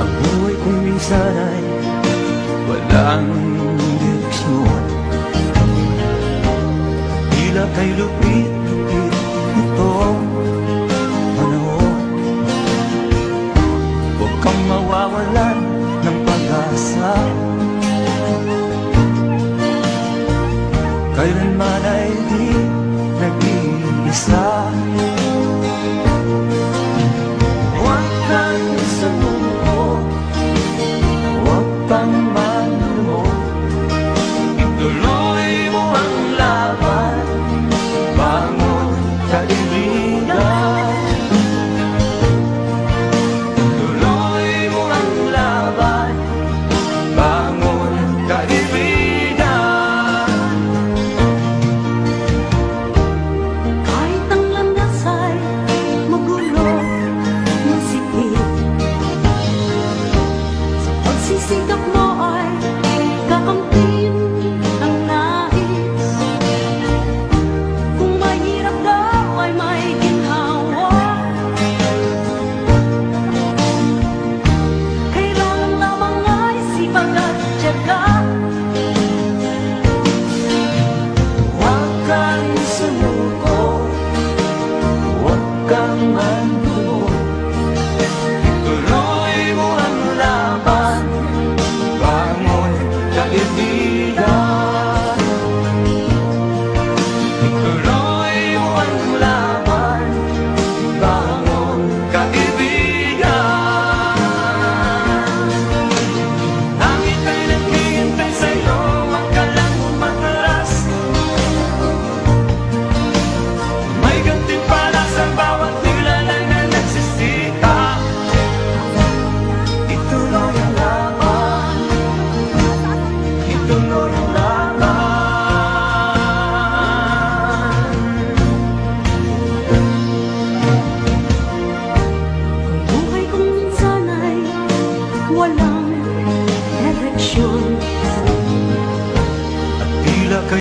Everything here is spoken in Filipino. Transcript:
Ang buhay kong minsan ay walang direksyon, tila kay lupit-lupit itong panahon. Huwag kang mawawalan ng pag-asa, kailanman ay di nag-iisa. Huwag kang sumuko, huwag kang manlumod, ituloy mo ang laban, bangon kaibigan. Ituloy mo ang laban, bangon kaibigan. Kahit ang landas ay magulo, masikip, sa pagsisikap mo ay kakamtin ang nais. Kung mahirap daw ay may ginhawa, kailangan lamang ay sipag at tiyaga. Huwag kang sumuko, huwag kang manlumod, ituloy mo ang laban, bangon kaibigan. Ituloy mo ang laban, bangon kaibigan. Langit ay naghihintay sa'yo, huwag ka lang umatras. May gantimpala sa bawat nilalang na nagsisikap. Ituloy ang laban, ituloy ang laban. Ang buhay kong minsan ay walang direksyon,